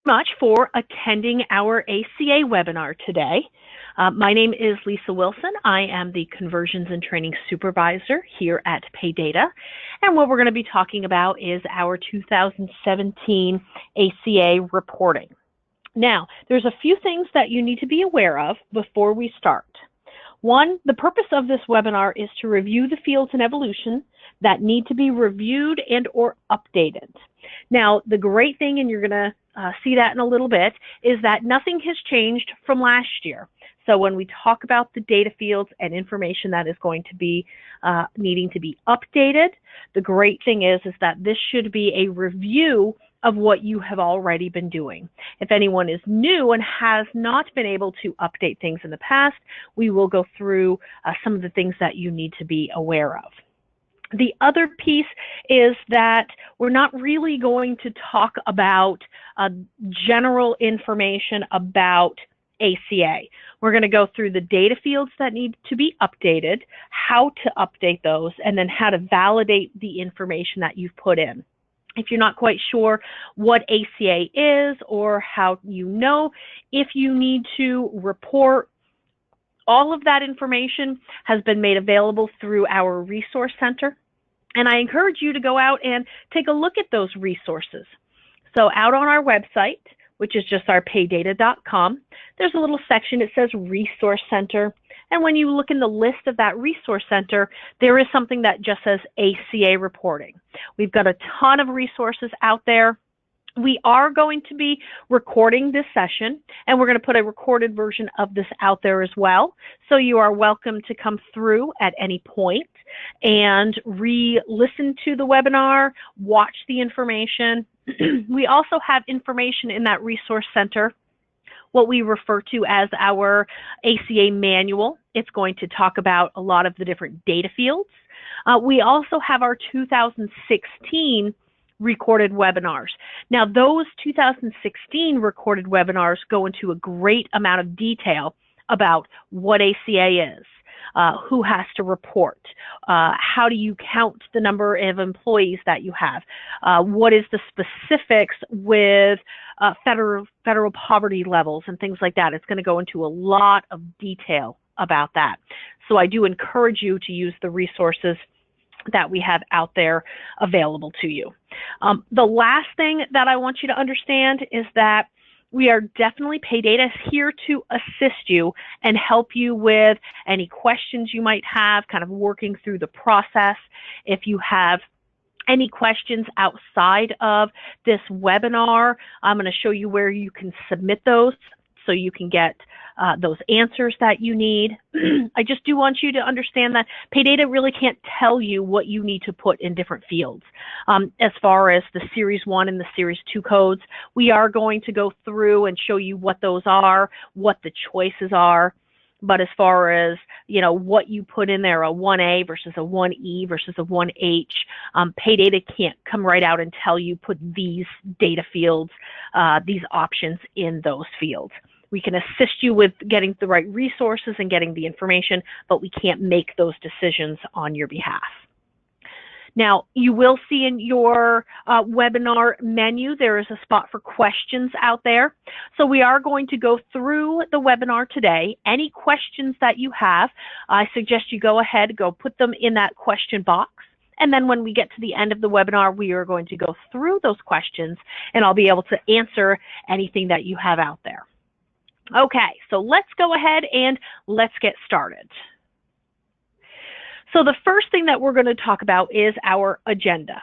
Much for attending our ACA webinar today. My name is Lisa Wilson. I am the Conversions and Training Supervisor here at PayData. And what we're going to be talking about is our 2017 ACA reporting. Now, there's a few things that you need to be aware of before we start. One, the purpose of this webinar is to review the fields and evolution that need to be reviewed and or updated. Now, the great thing, and you're going to see that in a little bit, is that nothing has changed from last year. So when we talk about the data fields and information that is going to be needing to be updated, the great thing is that this should be a review of what you have already been doing. If anyone is new and has not been able to update things in the past, we will go through some of the things that you need to be aware of. The other piece is that we're not really going to talk about general information about ACA. We're going to go through the data fields that need to be updated, how to update those, and then how to validate the information that you've put in. If you're not quite sure what ACA is or how you know if you need to report, all of that information has been made available through our resource center. And I encourage you to go out and take a look at those resources. So out on our website, which is just our paydata.com, there's a little section that says Resource Center. And when you look in the list of that Resource Center, there is something that just says ACA reporting. We've got a ton of resources out there. We are going to be recording this session, and we're going to put a recorded version of this out there as well. So you are welcome to come through at any point and re-listen to the webinar, watch the information. We also have information in that resource center, what we refer to as our ACA manual. It's going to talk about a lot of the different data fields. We also have our 2016 recorded webinars. Now, those 2016 recorded webinars go into a great amount of detail about what ACA is, who has to report, how do you count the number of employees that you have, what is the specifics with federal poverty levels and things like that. It's going to go into a lot of detail about that. So I do encourage you to use the resources that we have out there available to you. The last thing that I want you to understand is that we are definitely, PayData is here to assist you and help you with any questions you might have, kind of working through the process. If you have any questions outside of this webinar, I'm going to show you where you can submit those so you can get those answers that you need. I just do want you to understand that PayData really can't tell you what you need to put in different fields. As far as the Series 1 and the Series 2 codes, we are going to go through and show you what those are, what the choices are. But as far as, you know, what you put in there, a 1A versus a 1E versus a 1H, PayData can't come right out and tell you put these data fields, these options in those fields. We can assist you with getting the right resources and getting the information, but we can't make those decisions on your behalf. Now, you will see in your webinar menu, there is a spot for questions out there. So we are going to go through the webinar today. Any questions that you have, I suggest you go ahead, go put them in that question box. And then when we get to the end of the webinar, we are going to go through those questions, and I'll be able to answer anything that you have out there. Okay, so let's go ahead and let's get started. So the first thing that we're going to talk about is our agenda.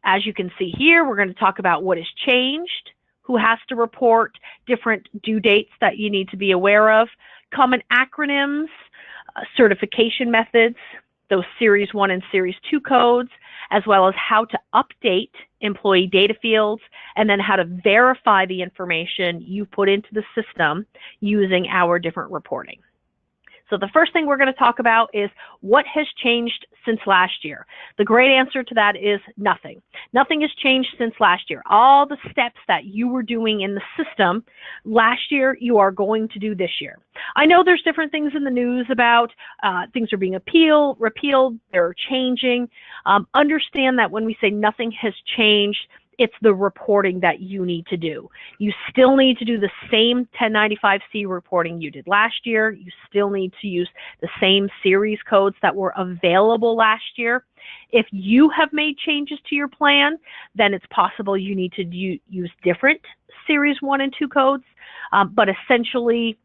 As you can see here, we're going to talk about what has changed, who has to report, different due dates that you need to be aware of, common acronyms, certification methods, those Series 1 and Series 2 codes, as well as how to update employee data fields, and then how to verify the information you put into the system using our different reporting. So the first thing we're going to talk about is what has changed since last year. The great answer to that is nothing. Nothing has changed since last year. All the steps that you were doing in the system last year, you are going to do this year. I know there's different things in the news about things are being repealed, they're changing. Understand that when we say nothing has changed, it's the reporting that you need to do. You still need to do the same 1095-C reporting you did last year. You still need to use the same series codes that were available last year. If you have made changes to your plan, then it's possible you need to use different Series 1 and 2 codes, but essentially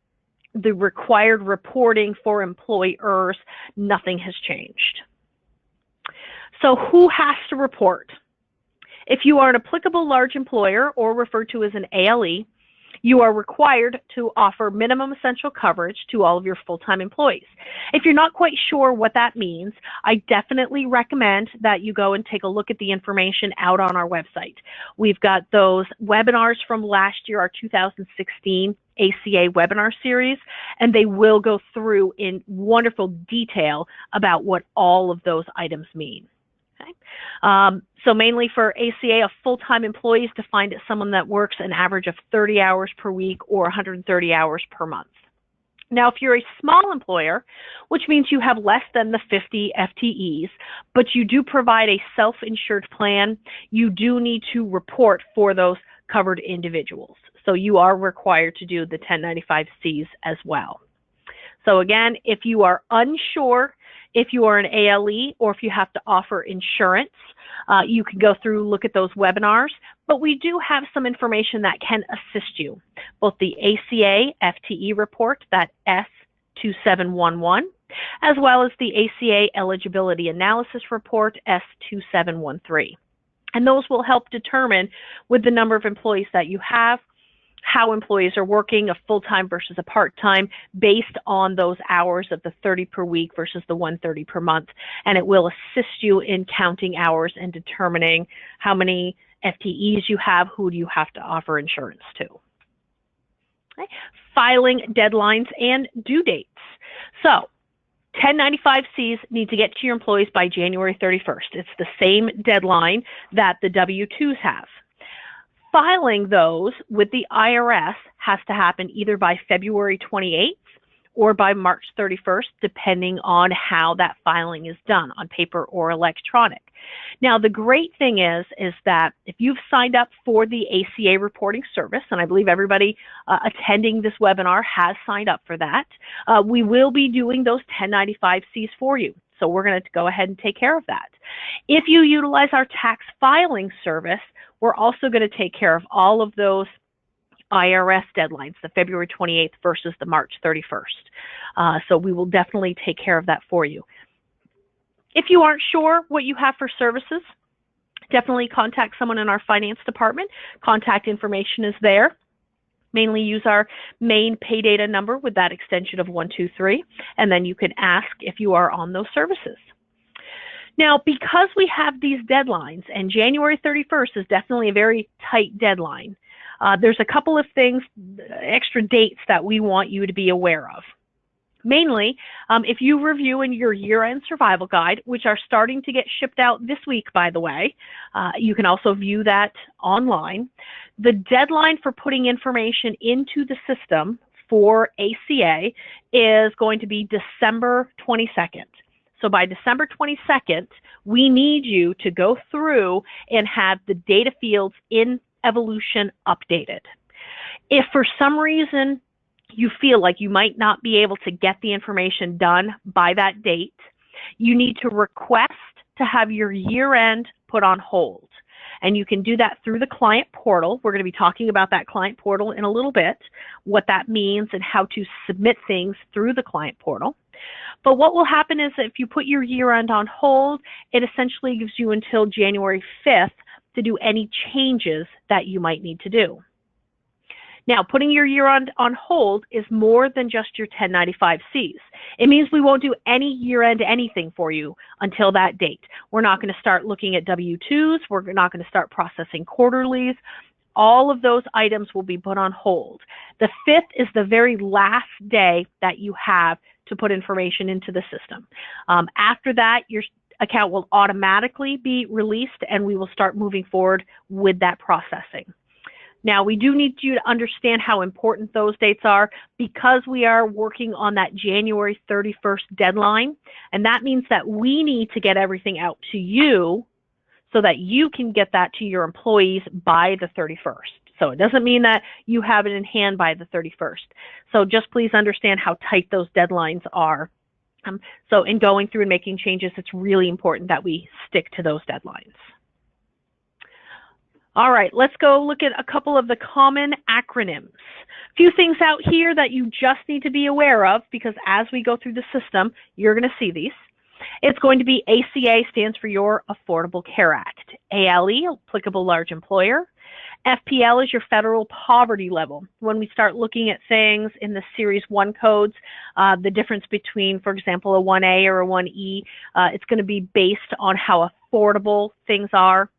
the required reporting for employers, nothing has changed. So who has to report? If you are an applicable large employer or referred to as an ALE, you are required to offer minimum essential coverage to all of your full-time employees. If you're not quite sure what that means, I definitely recommend that you go and take a look at the information out on our website. We've got those webinars from last year, our 2016 ACA webinar series, and they will go through in wonderful detail about what all of those items mean. Okay. So mainly for ACA, a full-time employee is defined as someone that works an average of 30 hours per week or 130 hours per month. Now, if you're a small employer, which means you have less than the 50 FTEs, but you do provide a self-insured plan, you do need to report for those covered individuals. So you are required to do the 1095-Cs as well. So again, if you are unsure if you are an ALE or if you have to offer insurance, you can go through, look at those webinars, but we do have some information that can assist you. Both the ACA FTE report, that S2711, as well as the ACA eligibility analysis report, S2713. And those will help determine, with the number of employees that you have, how employees are working, a full-time versus a part-time, based on those hours of the 30 per week versus the 130 per month. And it will assist you in counting hours and determining how many FTEs you have, who do you have to offer insurance to. Okay. Filing deadlines and due dates. So 1095-Cs need to get to your employees by January 31st. It's the same deadline that the W-2s have. Filing those with the IRS has to happen either by February 28th or by March 31st, depending on how that filing is done, on paper or electronic. Now, the great thing is that if you've signed up for the ACA reporting service, and I believe everybody attending this webinar has signed up for that, we will be doing those 1095-Cs for you. So we're going to go ahead and take care of that. If you utilize our tax filing service, we're also going to take care of all of those IRS deadlines, the February 28th versus the March 31st. So we will definitely take care of that for you. If you aren't sure what you have for services, definitely contact someone in our finance department. Contact information is there. Mainly use our main PayData number with that extension of 123, and then you can ask if you are on those services. Now, because we have these deadlines, and January 31st is definitely a very tight deadline, there's a couple of things, extra dates that we want you to be aware of. Mainly, if you review in your year-end survival guide, which are starting to get shipped out this week, by the way, you can also view that online. The deadline for putting information into the system for ACA is going to be December 22nd. So by December 22nd, we need you to go through and have the data fields in Evolution updated. If for some reason you feel like you might not be able to get the information done by that date, you need to request to have your year-end put on hold. And you can do that through the client portal. We're going to be talking about that client portal in a little bit, what that means and how to submit things through the client portal. But what will happen is that if you put your year-end on hold, it essentially gives you until January 5th to do any changes that you might need to do. Now, putting your year-end on hold is more than just your 1095-Cs. It means we won't do any year-end anything for you until that date. We're not going to start looking at W-2s. We're not going to start processing quarterlies. All of those items will be put on hold. The 5th is the very last day that you have to put information into the system. After that, your account will automatically be released and we will start moving forward with that processing. Now, we do need you to understand how important those dates are because we are working on that January 31st deadline, and that means that we need to get everything out to you so that you can get that to your employees by the 31st. So it doesn't mean that you have it in hand by the 31st. So just please understand how tight those deadlines are. So in going through and making changes, it's really important that we stick to those deadlines. All right, let's go look at a couple of the common acronyms. A few things out here that you just need to be aware of, because as we go through the system, you're going to see these. It's going to be ACA, stands for Your Affordable Care Act. ALE, applicable large employer. FPL is your federal poverty level. When we start looking at things in the Series 1 codes, the difference between, for example, a 1A or a 1E, it's going to be based on how affordable things are.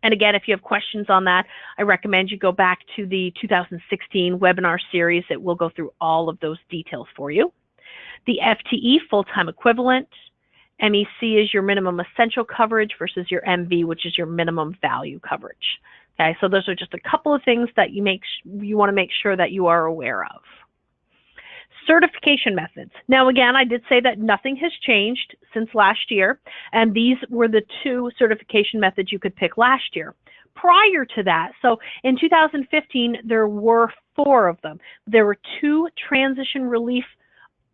And again, if you have questions on that, I recommend you go back to the 2016 webinar series. It will go through all of those details for you. The FTE, full-time equivalent. MEC is your minimum essential coverage versus your MV, which is your minimum value coverage. Okay, so those are just a couple of things that you want to make sure that you are aware of. Certification methods. Now again, I did say that nothing has changed since last year, and these were the 2 certification methods you could pick last year. Prior to that, so in 2015, there were 4 of them. There were 2 transition relief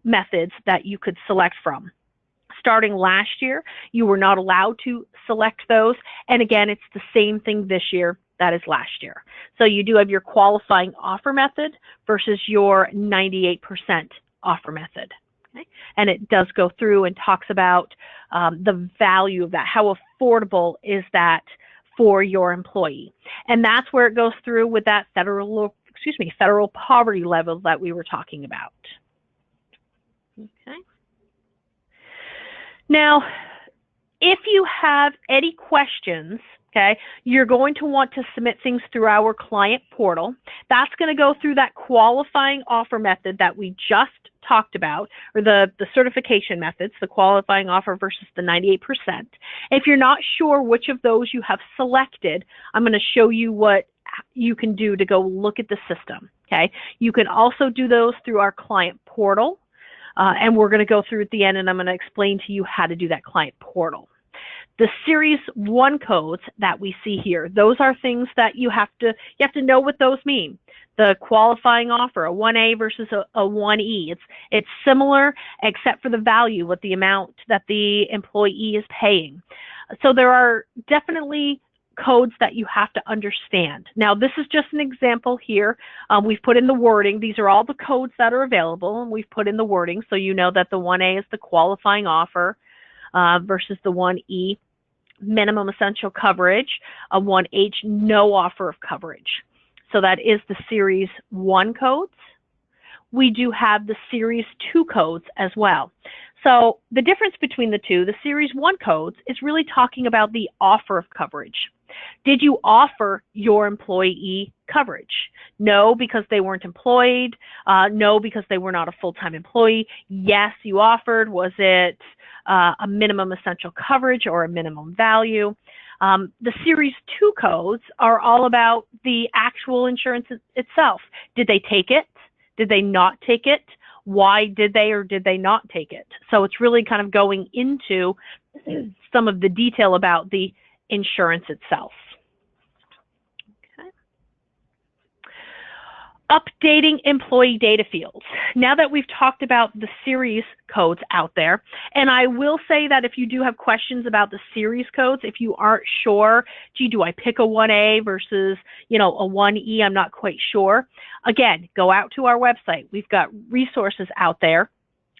methods that you could select from. Starting last year, you were not allowed to select those, and again, it's the same thing this year that is last year. So you do have your qualifying offer method versus your 98% offer method. Okay? And it does go through and talks about the value of that, how affordable is that for your employee. And that's where it goes through with that federal poverty level that we were talking about. Okay. Now, if you have any questions, okay, you're going to want to submit things through our client portal. That's going to go through that qualifying offer method that we just talked about, or the certification methods, the qualifying offer versus the 98%. If you're not sure which of those you have selected, I'm going to show you what you can do to go look at the system. Okay, you can also do those through our client portal. And we're going to go through at the end, and I'm going to explain to you how to do that client portal. The Series 1 codes that we see here, those are things that you have to know what those mean. The qualifying offer, a 1A versus a 1E, it's similar except for the value, what the amount that the employee is paying. So there are definitely codes that you have to understand. Now, this is just an example here. We've put in the wording. These are all the codes that are available, and we've put in the wording so you know that the 1A is the qualifying offer versus the 1E, minimum essential coverage, a 1H, no offer of coverage. So that is the Series 1 codes. We do have the Series 2 codes as well. So the difference between the two, the Series 1 codes, is really talking about the offer of coverage. Did you offer your employee coverage? No, because they weren't employed. No, because they were not a full-time employee. Yes, you offered. Was it a minimum essential coverage or a minimum value? The Series 2 codes are all about the actual insurance itself. Did they take it? Did they not take it? Why did they or did they not take it? So it's really kind of going into some of the detail about the insurance itself. Okay. Updating employee data fields. Now that we've talked about the series codes out there, and I will say that if you do have questions about the series codes, if you aren't sure, gee, do I pick a 1A versus, a 1E, I'm not quite sure. Again, go out to our website. We've got resources out there.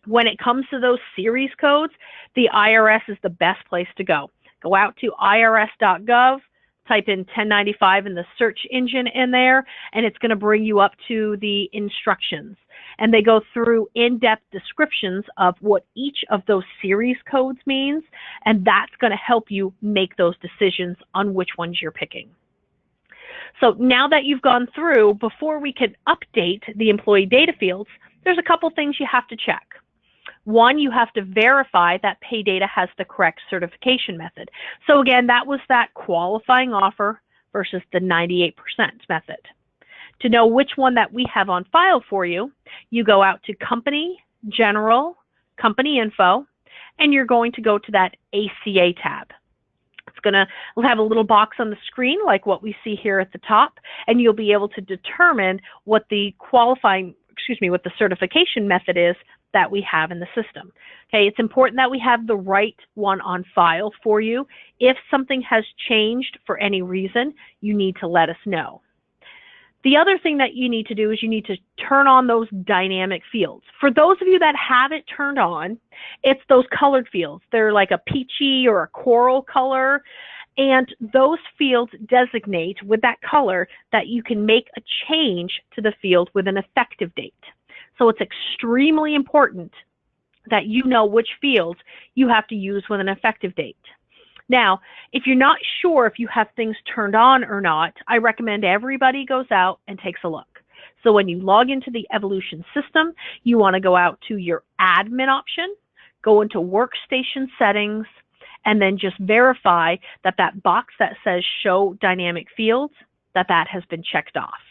When it comes to those series codes, the IRS is the best place to go. Go out to irs.gov, type in 1095 in the search engine in there, and it's going to bring you up to the instructions. And they go through in-depth descriptions of what each of those series codes means, and that's going to help you make those decisions on which ones you're picking. So now that you've gone through, before we can update the employee data fields, there's a couple things you have to check. One, you have to verify that PayData has the correct certification method. So again, that was that qualifying offer versus the 98% method. To know which one that we have on file for you, you go out to Company, General, Company Info, and you're going to go to that ACA tab. It's going to have a little box on the screen like what we see here at the top, and you'll be able to determine what the what the certification method is that we have in the system. Okay, it's important that we have the right one on file for you. If something has changed for any reason, you need to let us know. The other thing that you need to do is you need to turn on those dynamic fields. For those of you that have it turned on, it's those colored fields. They're like a peachy or a coral color, and those fields designate with that color that you can make a change to the field with an effective date. So it's extremely important that you know which fields you have to use with an effective date. Now, if you're not sure if you have things turned on or not, I recommend everybody goes out and takes a look. So when you log into the Evolution system, you want to go out to your admin option, go into workstation settings, and then just verify that that box that says show dynamic fields, that has been checked off.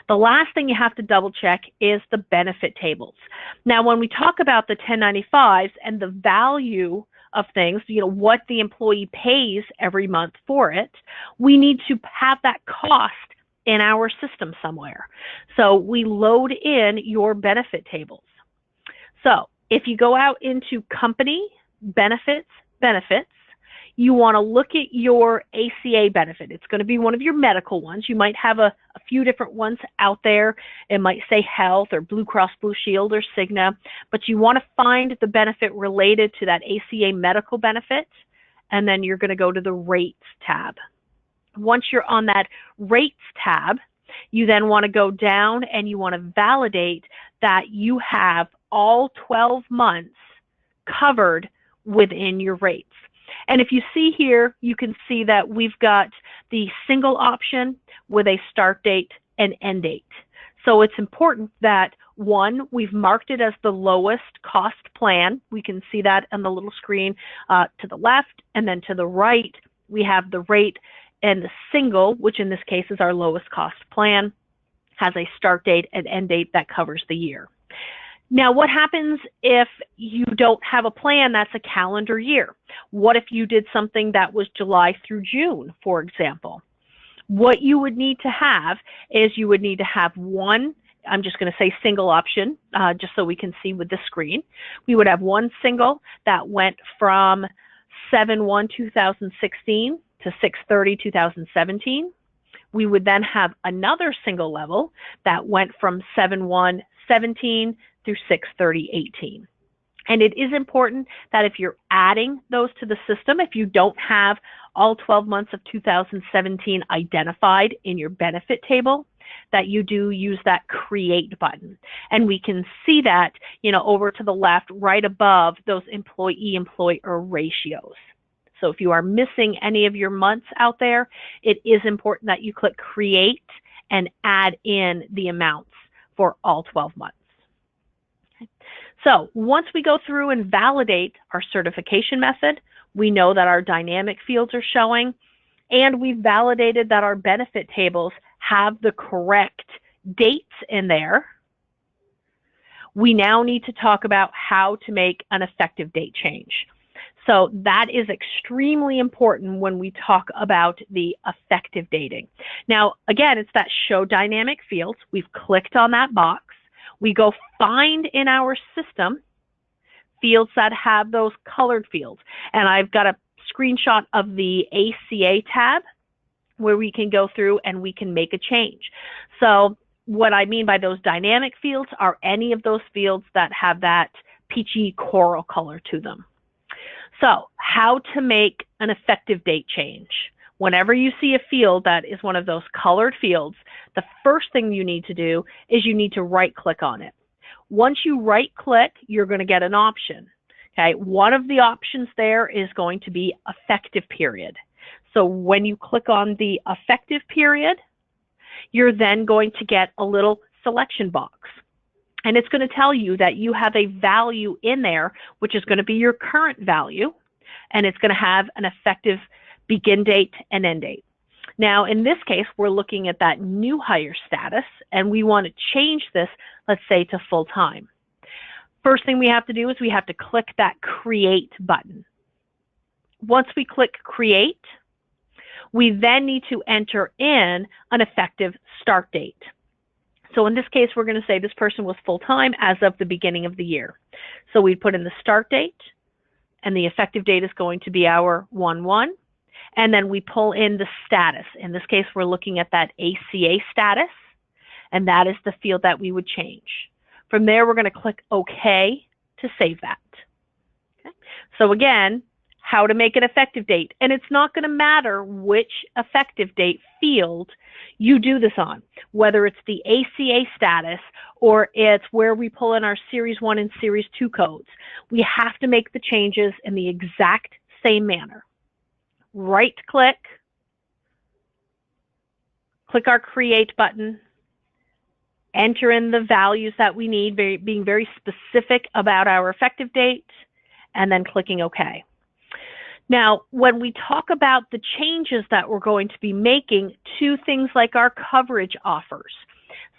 The last thing you have to double check is the benefit tables. Now, when we talk about the 1095s and the value of things, what the employee pays every month for it, we need to have that cost in our system somewhere. So we load in your benefit tables. So if you go out into company, benefits, you want to look at your ACA benefit. It's going to be one of your medical ones. You might have a few different ones out there. It might say health or Blue Cross Blue Shield or Cigna, but you want to find the benefit related to that ACA medical benefit, and then you're going to go to the rates tab. Once you're on that rates tab, you then want to go down and you want to validate that you have all 12 months covered within your rates. And if you see here, you can see that we've got the single option with a start date and end date. So it's important that, one, we've marked it as the lowest cost plan. We can see that on the little screen to the left, and then to the right, we have the rate, and the single, which in this case is our lowest cost plan, has a start date and end date that covers the year. Now, what happens if you don't have a plan that's a calendar year? What if you did something that was July through June, for example? What you would need to have is you would need to have one, I'm just going to say single option, just so we can see with the screen. We would have one single that went from 7/1/2016 to 6/30/2017. We would then have another single level that went from 7/1/17 through 6/30/18. And it is important that if you're adding those to the system, if you don't have all 12 months of 2017 identified in your benefit table, that you do use that create button. And we can see that, over to the left, right above those employee-employer ratios. So if you are missing any of your months out there, it is important that you click create and add in the amounts for all 12 months. Okay. So once we go through and validate our certification method, we know that our dynamic fields are showing, and we've validated that our benefit tables have the correct dates in there. We now need to talk about how to make an effective date change. So that is extremely important when we talk about the effective dating. Now, again, it's that show dynamic fields. We've clicked on that box. We go find in our system fields that have those colored fields. And I've got a screenshot of the ACA tab where we can go through and we can make a change. So what I mean by those dynamic fields are any of those fields that have that peachy coral color to them. So how to make an effective date change. Whenever you see a field that is one of those colored fields, the first thing you need to do is you need to right-click on it. Once you right-click, you're going to get an option. Okay, one of the options there is going to be effective period. So when you click on the effective period, you're then going to get a little selection box. And it's going to tell you that you have a value in there, which is going to be your current value, and it's going to have an effective begin date and end date. Now, in this case, we're looking at that new hire status, and we want to change this, let's say, to full-time. First thing we have to do is we have to click that create button. Once we click Create, we then need to enter in an effective start date. So in this case, we're going to say this person was full-time as of the beginning of the year. So we put in the start date, and the effective date is going to be our 1/1. And then we pull in the status. In this case, we're looking at that ACA status, and that is the field that we would change. From there, we're going to click OK to save that. Okay. So again, how to make an effective date. And it's not going to matter which effective date field you do this on, whether it's the ACA status or it's where we pull in our Series 1 and Series 2 codes. We have to make the changes in the exact same manner. Right-click, click our Create button, enter in the values that we need, being very specific about our effective date, and then clicking OK. Now, when we talk about the changes that we're going to be making to things like our coverage offers,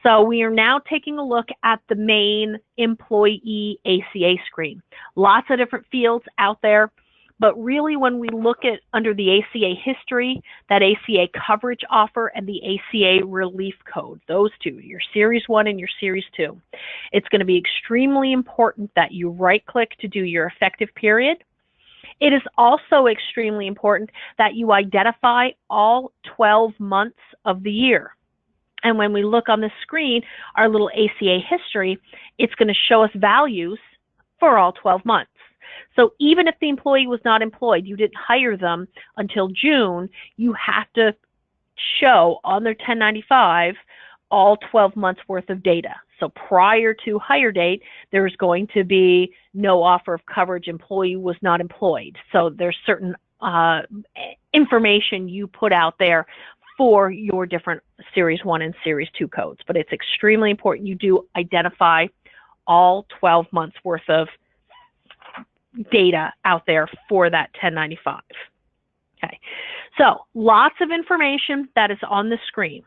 so we are now taking a look at the main employee ACA screen. Lots of different fields out there, but really when we look at under the ACA history, that ACA coverage offer and the ACA relief code, those two, your Series 1 and your Series 2, it's going to be extremely important that you right-click to do your effective period. It is also extremely important that you identify all 12 months of the year. And when we look on the screen, our little ACA history, it's going to show us values for all 12 months. So even if the employee was not employed, you didn't hire them until June, you have to show on their 1095 all 12 months worth of data. So prior to hire date, there's going to be no offer of coverage, employee was not employed. So there's certain information you put out there for your different Series 1 and Series 2 codes. But it's extremely important you do identify all 12 months worth of data out there for that 1095. Okay, so lots of information that is on the screen.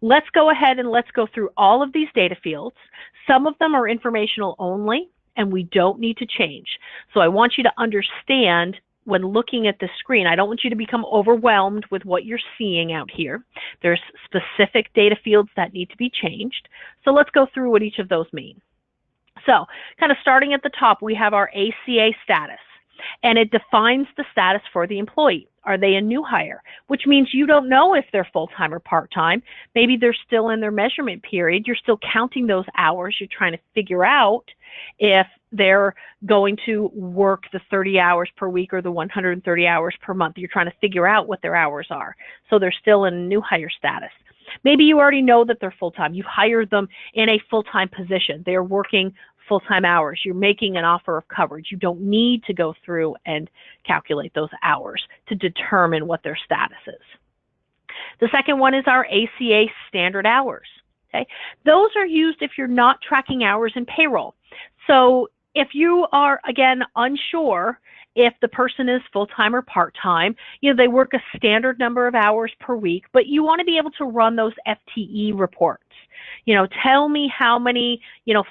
Let's go ahead and let's go through all of these data fields. Some of them are informational only, and we don't need to change. So I want you to understand when looking at the screen, I don't want you to become overwhelmed with what you're seeing out here. There's specific data fields that need to be changed. So let's go through what each of those mean. So kind of starting at the top, we have our ACA status, and it defines the status for the employee. Are they a new hire? Which means you don't know if they're full-time or part-time. Maybe they're still in their measurement period. You're still counting those hours. You're trying to figure out if they're going to work the 30 hours per week or the 130 hours per month. You're trying to figure out what their hours are. So they're still in new hire status. Maybe you already know that they're full-time. You hired them in a full-time position. They're working full-time hours. You're making an offer of coverage. You don't need to go through and calculate those hours to determine what their status is. The second one is our ACA standard hours. Okay? Those are used if you're not tracking hours in payroll. So if you are, again, unsure if the person is full-time or part-time, they work a standard number of hours per week, but you want to be able to run those FTE reports. Tell me how many,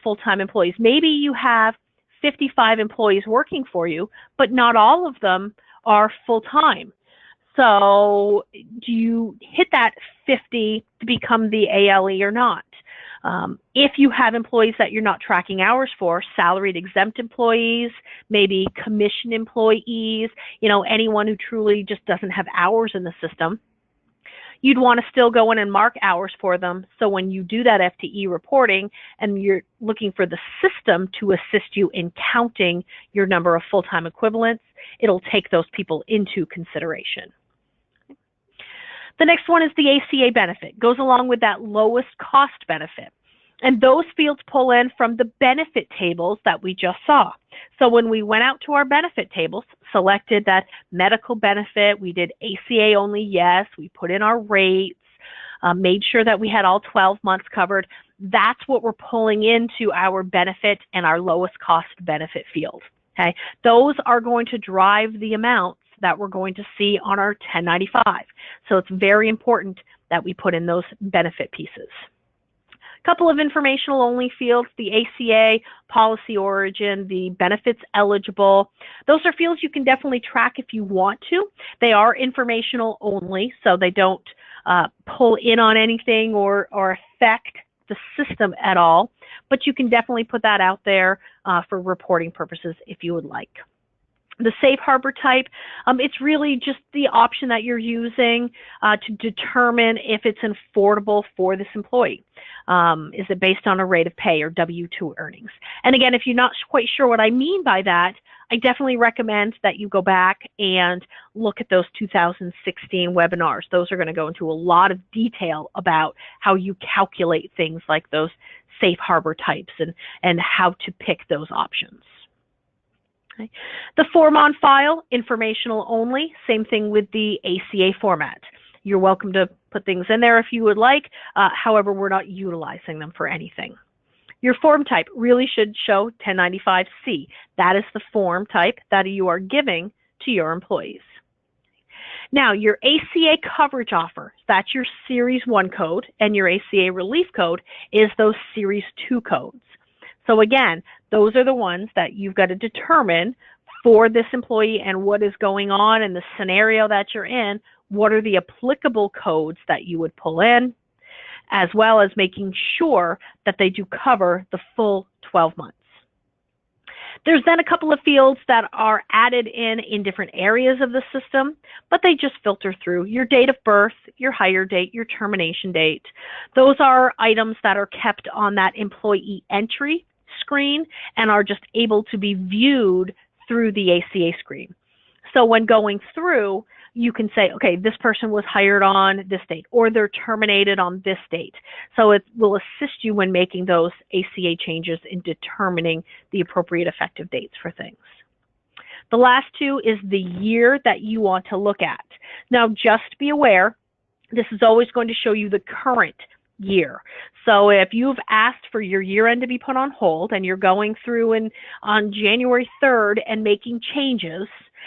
full-time employees. Maybe you have 55 employees working for you, but not all of them are full-time. So do you hit that 50 to become the ALE or not? If you have employees that you're not tracking hours for, salaried exempt employees, maybe commission employees, anyone who truly just doesn't have hours in the system, you'd want to still go in and mark hours for them. So when you do that FTE reporting and you're looking for the system to assist you in counting your number of full-time equivalents, it'll take those people into consideration. The next one is the ACA benefit. Goes along with that lowest cost benefit. And those fields pull in from the benefit tables that we just saw. So when we went out to our benefit tables, selected that medical benefit, we did ACA only yes, we put in our rates, made sure that we had all 12 months covered. That's what we're pulling into our benefit and our lowest cost benefit field. Okay? Those are going to drive the amounts that we're going to see on our 1095. So it's very important that we put in those benefit pieces. Couple of informational only fields, the ACA, policy origin, the benefits eligible. Those are fields you can definitely track if you want to. They are informational only, so they don't pull in on anything or affect the system at all, but you can definitely put that out there for reporting purposes if you would like. The safe harbor type, it's really just the option that you're using to determine if it's affordable for this employee. Is it based on a rate of pay or W-2 earnings? And again, if you're not quite sure what I mean by that, I definitely recommend that you go back and look at those 2016 webinars. Those are going to go into a lot of detail about how you calculate things like those safe harbor types and how to pick those options. Okay. The form on file, informational only, same thing with the ACA format. You're welcome to put things in there if you would like, however, we're not utilizing them for anything. Your form type really should show 1095-C. That is the form type that you are giving to your employees. Now, your ACA coverage offer, that's your Series 1 code, and your ACA relief code is those Series 2 codes. So again, those are the ones that you've got to determine for this employee and what is going on in the scenario that you're in. What are the applicable codes that you would pull in, as well as making sure that they do cover the full 12 months. There's then a couple of fields that are added in different areas of the system, but they just filter through your date of birth, your hire date, your termination date. Those are items that are kept on that employee entry screen and are just able to be viewed through the ACA screen. So when going through, you can say, okay, this person was hired on this date, or they're terminated on this date. So it will assist you when making those ACA changes in determining the appropriate effective dates for things. The last two is the year that you want to look at. Now, just be aware, this is always going to show you the current year. So if you've asked for your year end to be put on hold and you're going through on January 3rd and making changes,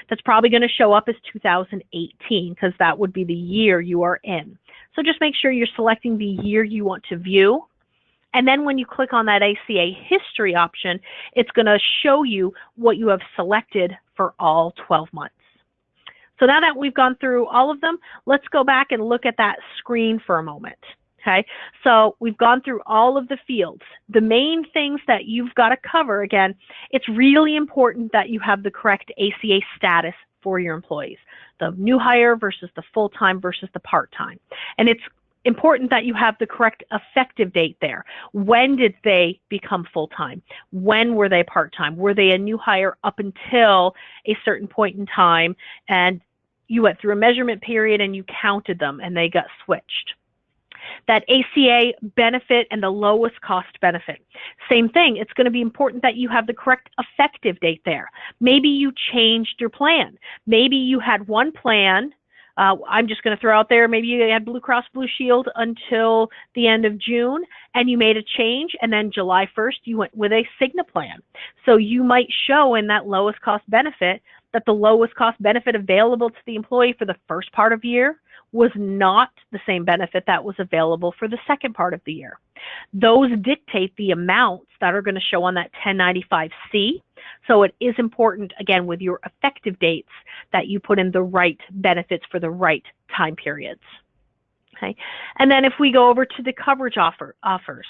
that's probably going to show up as 2018 because that would be the year you are in. So just make sure you're selecting the year you want to view. And then when you click on that ACA history option, it's going to show you what you have selected for all 12 months. So now that we've gone through all of them, let's go back and look at that screen for a moment. Okay, so we've gone through all of the fields. The main things that you've got to cover, again, it's really important that you have the correct ACA status for your employees, the new hire versus the full-time versus the part-time. And it's important that you have the correct effective date there. When did they become full-time? When were they part-time? Were they a new hire up until a certain point in time and you went through a measurement period and you counted them and they got switched? That ACA benefit and the lowest cost benefit. Same thing, it's going to be important that you have the correct effective date there. Maybe you changed your plan. Maybe you had one plan, I'm just going to throw out there, maybe you had Blue Cross Blue Shield until the end of June and you made a change and then July 1st you went with a Cigna plan. So you might show in that lowest cost benefit that the lowest cost benefit available to the employee for the first part of the year was not the same benefit that was available for the second part of the year. Those dictate the amounts that are going to show on that 1095-C. So it is important, again, with your effective dates that you put in the right benefits for the right time periods. Okay, and then if we go over to the coverage offers,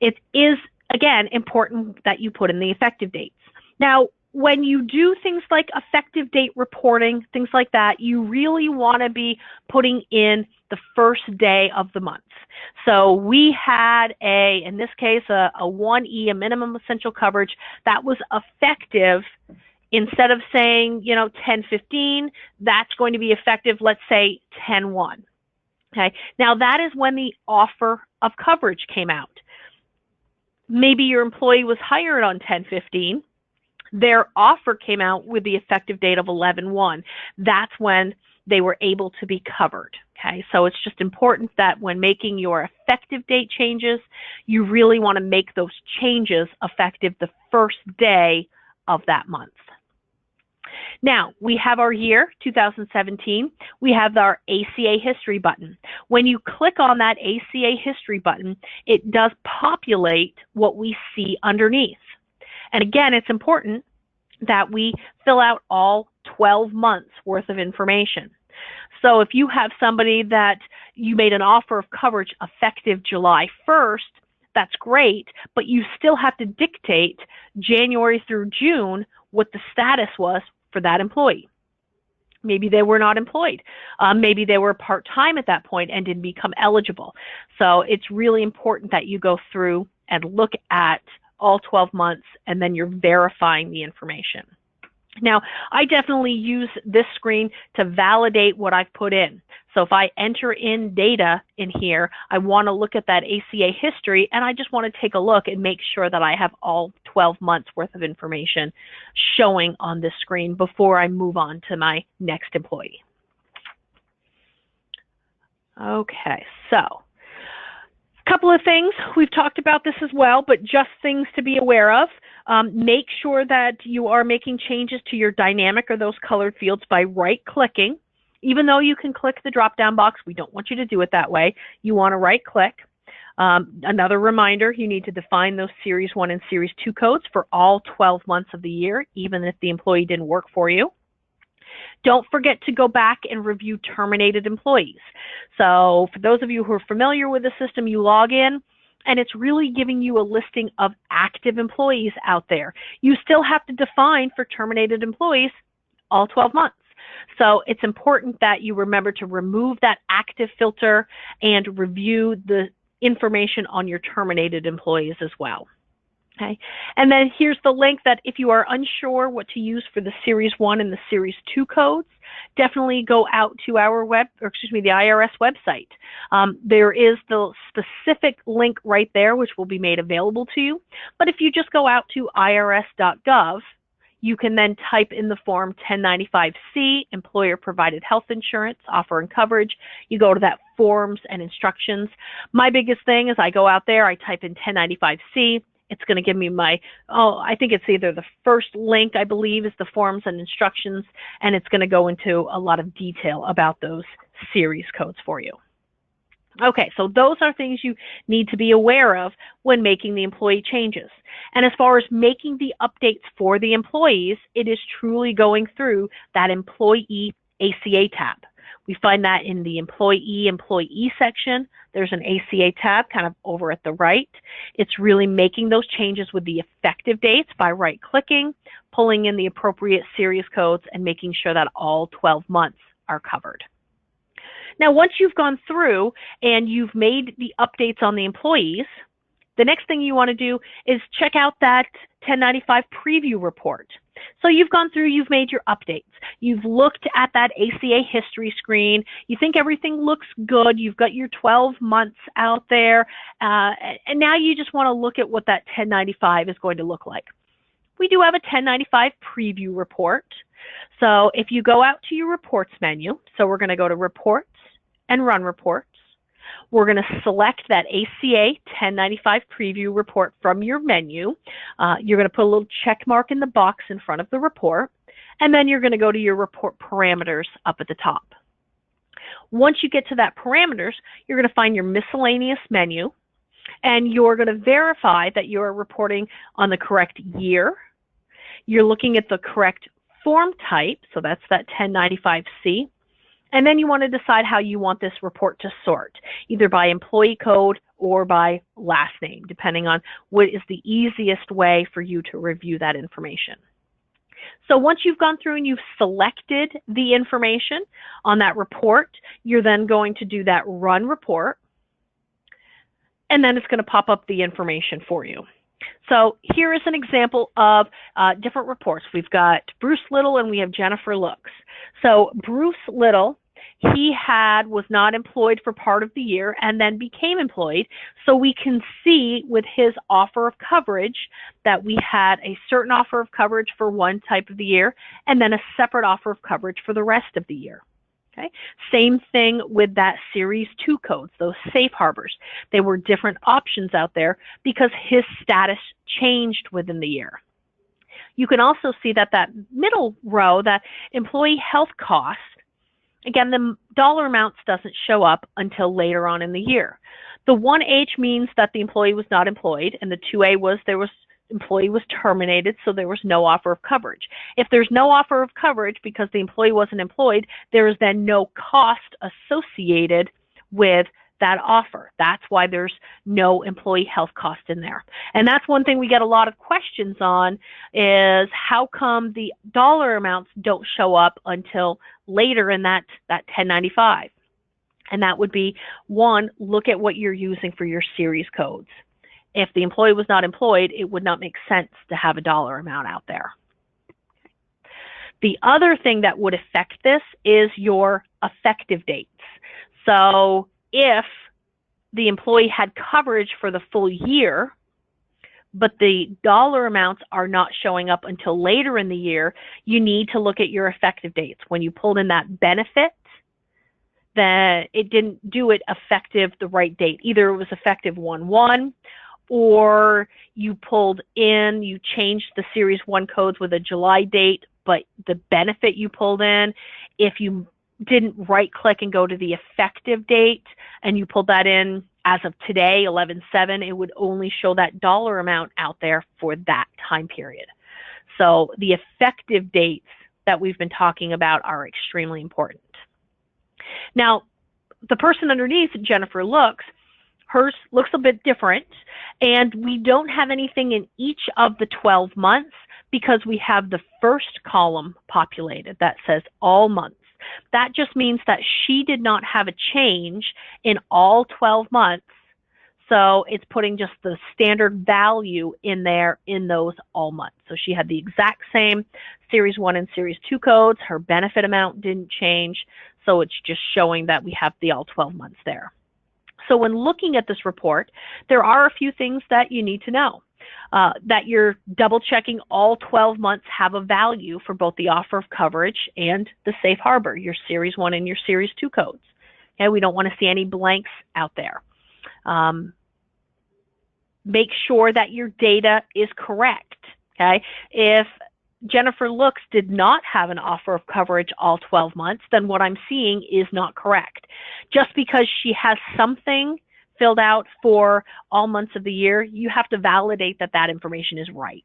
it is, again, important that you put in the effective dates. Now, when you do things like effective date reporting, things like that, you really want to be putting in the first day of the month. So we had in this case, a 1E, a minimum essential coverage, that was effective. Instead of saying, 10/15, that's going to be effective, let's say 10/1. Okay, now that is when the offer of coverage came out. Maybe your employee was hired on 10/15. Their offer came out with the effective date of 11/1. That's when they were able to be covered. Okay, so it's just important that when making your effective date changes, you really want to make those changes effective the first day of that month. Now, we have our year, 2017. We have our ACA history button. When you click on that ACA history button, it does populate what we see underneath. And again, it's important that we fill out all 12 months worth of information. So if you have somebody that you made an offer of coverage effective July 1st, that's great, but you still have to dictate January through June what the status was for that employee. Maybe they were not employed. Maybe they were part-time at that point and didn't become eligible. So it's really important that you go through and look at all 12 months, and then you're verifying the information. Now, I definitely use this screen to validate what I've put in. So if I enter in data in here, I want to look at that ACA history, and I just want to take a look and make sure that I have all 12 months worth of information showing on this screen before I move on to my next employee. Okay, so a couple of things. We've talked about this as well, but just things to be aware of. Make sure that you are making changes to your dynamic or those colored fields by right-clicking. Even though you can click the drop-down box, we don't want you to do it that way. You want to right-click. Another reminder, you need to define those Series 1 and Series 2 codes for all 12 months of the year, even if the employee didn't work for you. Don't forget to go back and review terminated employees. So for those of you who are familiar with the system, you log in, and it's really giving you a listing of active employees out there. You still have to define for terminated employees all 12 months. So it's important that you remember to remove that active filter and review the information on your terminated employees as well. Okay, and then here's the link that if you are unsure what to use for the Series 1 and the Series 2 codes, definitely go out to our the IRS website. There is the specific link right there, which will be made available to you. But if you just go out to irs.gov, you can then type in the form 1095C, Employer Provided Health Insurance, Offer and Coverage. You go to that forms and instructions. My biggest thing is I go out there, I type in 1095C. It's going to give me my, I think it's either the first link, I believe, is the forms and instructions, and it's going to go into a lot of detail about those series codes for you. Okay, so those are things you need to be aware of when making the employee changes. And as far as making the updates for the employees, it is truly going through that Employee ACA tab. We find that in the Employee section. There's an ACA tab kind of over at the right. It's really making those changes with the effective dates by right-clicking, pulling in the appropriate series codes, and making sure that all 12 months are covered. Now, once you've gone through and you've made the updates on the employees, the next thing you want to do is check out that 1095 preview report. So you've gone through, you've made your updates. You've looked at that ACA history screen. You think everything looks good. You've got your 12 months out there. And now you just want to look at what that 1095 is going to look like. We do have a 1095 preview report. So if you go out to your reports menu, so we're going to go to reports and run reports. We're going to select that ACA 1095 preview report from your menu. You're going to put a little check mark in the box in front of the report, and then you're going to go to your report parameters up at the top. Once you get to that parameters, you're going to find your miscellaneous menu, and you're going to verify that you're reporting on the correct year. You're looking at the correct form type, so that's that 1095C. And then you want to decide how you want this report to sort, either by employee code or by last name, depending on what is the easiest way for you to review that information. So once you've gone through and you've selected the information on that report, you're then going to do that run report, and then it's going to pop up the information for you. So here is an example of different reports. We've got Bruce Little and we have Jennifer Looks. So Bruce Little, he was not employed for part of the year and then became employed. So we can see with his offer of coverage that we had a certain offer of coverage for one type of the year and then a separate offer of coverage for the rest of the year. Okay. Same thing with that Series 2 codes, those safe harbors. They were different options out there because his status changed within the year. You can also see that that middle row, that employee health costs, again, the dollar amounts doesn't show up until later on in the year. The 1H means that the employee was not employed, and the 2A was employee was terminated, so there was no offer of coverage. If there's no offer of coverage because the employee wasn't employed, there is then no cost associated with that offer. That's why there's no employee health cost in there. And that's one thing we get a lot of questions on, is how come the dollar amounts don't show up until later in that 1095? And that would be, one, look at what you're using for your series codes. If the employee was not employed, it would not make sense to have a dollar amount out there. The other thing that would affect this is your effective dates. So if the employee had coverage for the full year, but the dollar amounts are not showing up until later in the year, you need to look at your effective dates. When you pulled in that benefit, that it didn't do it effective the right date. Either it was effective 1/1, or you pulled in, you changed the Series 1 codes with a July date, but the benefit you pulled in, if you didn't right-click and go to the effective date and you pulled that in as of today, 11/7, it would only show that dollar amount out there for that time period. So the effective dates that we've been talking about are extremely important. Now, the person underneath, Jennifer Looks, hers looks a bit different, and we don't have anything in each of the 12 months because we have the first column populated that says all months. That just means that she did not have a change in all 12 months, so it's putting just the standard value in there in those all months. So she had the exact same Series 1 and Series 2 codes. Her benefit amount didn't change, so it's just showing that we have the all 12 months there. So when looking at this report, there are a few things that you need to know. That you're double checking all 12 months have a value for both the offer of coverage and the safe harbor, your Series 1 and your Series 2 codes. Okay, we don't want to see any blanks out there. Make sure that your data is correct. Okay, if Jennifer Looks did not have an offer of coverage all 12 months, then what I'm seeing is not correct. Just because she has something filled out for all months of the year, you have to validate that that information is right.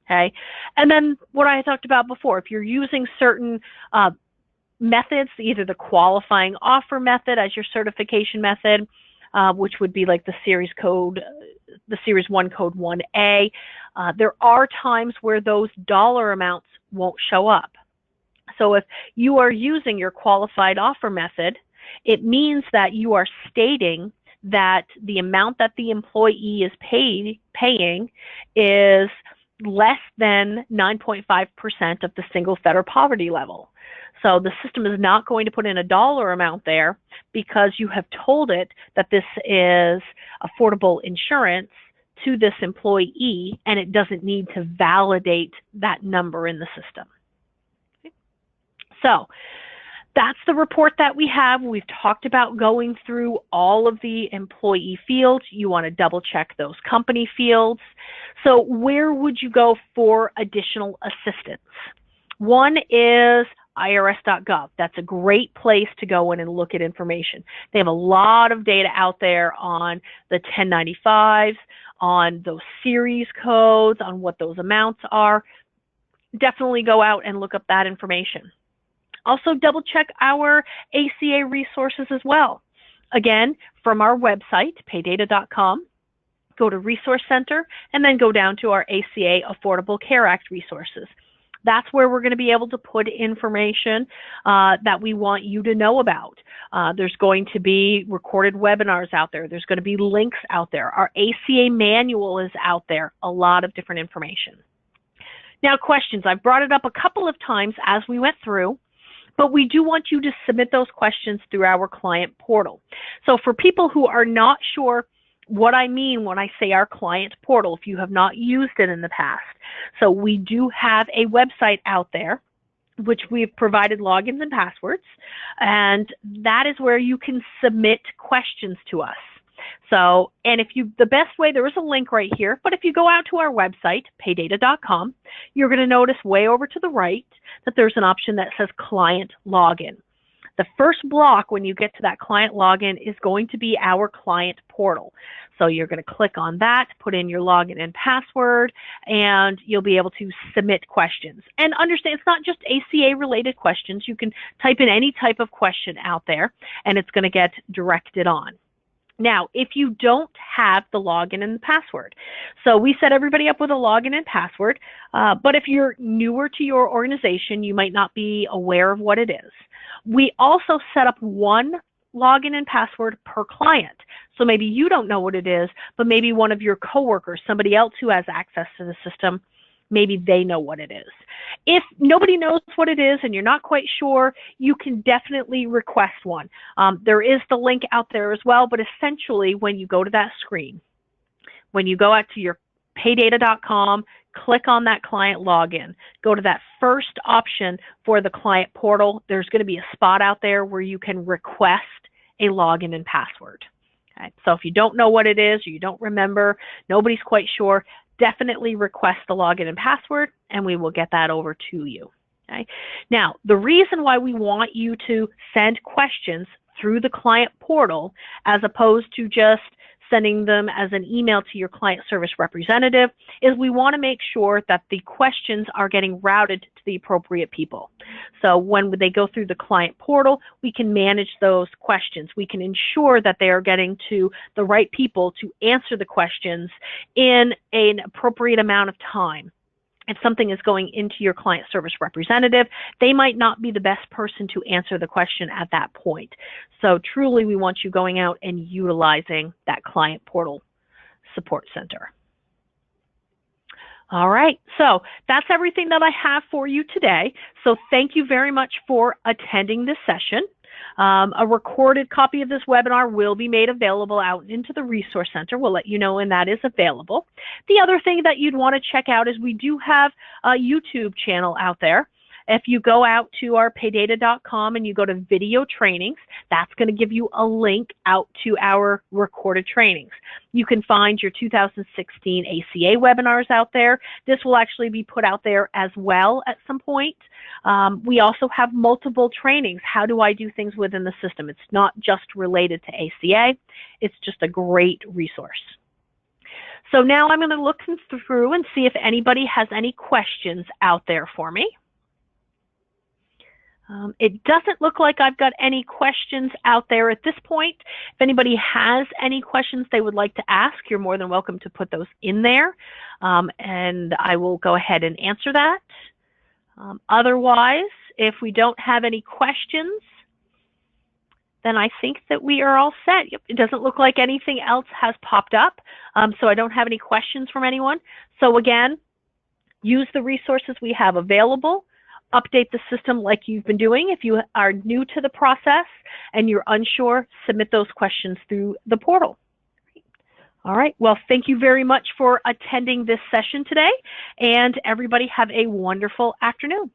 Okay, and then what I talked about before, if you're using certain methods, either the qualifying offer method as your certification method, which would be like the Series 1 code 1A, there are times where those dollar amounts won't show up. So if you are using your qualified offer method, it means that you are stating that the amount that the employee is paying is less than 9.5% of the single federal poverty level. So the system is not going to put in a dollar amount there because you have told it that this is affordable insurance to this employee, and it doesn't need to validate that number in the system. Okay. So that's the report that we have. We've talked about going through all of the employee fields. You want to double check those company fields. So where would you go for additional assistance? One is IRS.gov. That's a great place to go in and look at information. They have a lot of data out there on the 1095s, on those series codes, on what those amounts are. Definitely go out and look up that information. Also, double check our ACA resources as well. Again, from our website, paydata.com, go to Resource Center, and then go down to our ACA Affordable Care Act resources. That's where we're going to be able to put information that we want you to know about. There's going to be recorded webinars out there. There's going to be links out there. Our ACA manual is out there. A lot of different information. Now, questions. I've brought it up a couple of times as we went through, but we do want you to submit those questions through our client portal. So for people who are not sure what I mean when I say our client portal, if you have not used it in the past. So we do have a website out there, which we've provided logins and passwords, and that is where you can submit questions to us. So, and the best way, there is a link right here, but if you go out to our website, paydata.com, you're going to notice way over to the right that there's an option that says client login. The first block when you get to that client login is going to be our client portal. So you're going to click on that, put in your login and password, and you'll be able to submit questions. And understand, it's not just ACA related questions. You can type in any type of question out there, and it's going to get directed on. Now, if you don't have the login and the password, so we set everybody up with a login and password, but if you're newer to your organization, you might not be aware of what it is. We also set up one login and password per client. So maybe you don't know what it is, but maybe one of your coworkers, somebody else who has access to the system, maybe they know what it is. If nobody knows what it is and you're not quite sure, you can definitely request one. There is the link out there as well, but essentially when you go to that screen, when you go out to your paydata.com, click on that client login, go to that first option for the client portal. There's going to be a spot out there where you can request a login and password. Okay? So if you don't know what it is or you don't remember, nobody's quite sure, definitely request the login and password and we will get that over to you. Okay? Now, the reason why we want you to send questions through the client portal as opposed to just sending them as an email to your client service representative is we want to make sure that the questions are getting routed to the appropriate people. So when they go through the client portal, we can manage those questions. We can ensure that they are getting to the right people to answer the questions in an appropriate amount of time. If something is going into your client service representative, they might not be the best person to answer the question at that point. So truly, we want you going out and utilizing that client portal support center. All right, so that's everything that I have for you today. So thank you very much for attending this session. A recorded copy of this webinar will be made available out into the Resource Center. We'll let you know when that is available. The other thing that you'd want to check out is we do have a YouTube channel out there. If you go out to our paydata.com and you go to video trainings, that's going to give you a link out to our recorded trainings. You can find your 2016 ACA webinars out there. This will actually be put out there as well at some point. We also have multiple trainings. How do I do things within the system? It's not just related to ACA. It's just a great resource. So now I'm going to look through and see if anybody has any questions out there for me. It doesn't look like I've got any questions out there at this point. If anybody has any questions they would like to ask, you're more than welcome to put those in there, and I will go ahead and answer that. Otherwise, if we don't have any questions, then I think that we are all set. Yep, it doesn't look like anything else has popped up, so I don't have any questions from anyone. So again, use the resources we have available. Update the system like you've been doing. If you are new to the process and you're unsure, submit those questions through the portal. All right, well, thank you very much for attending this session today, and everybody have a wonderful afternoon.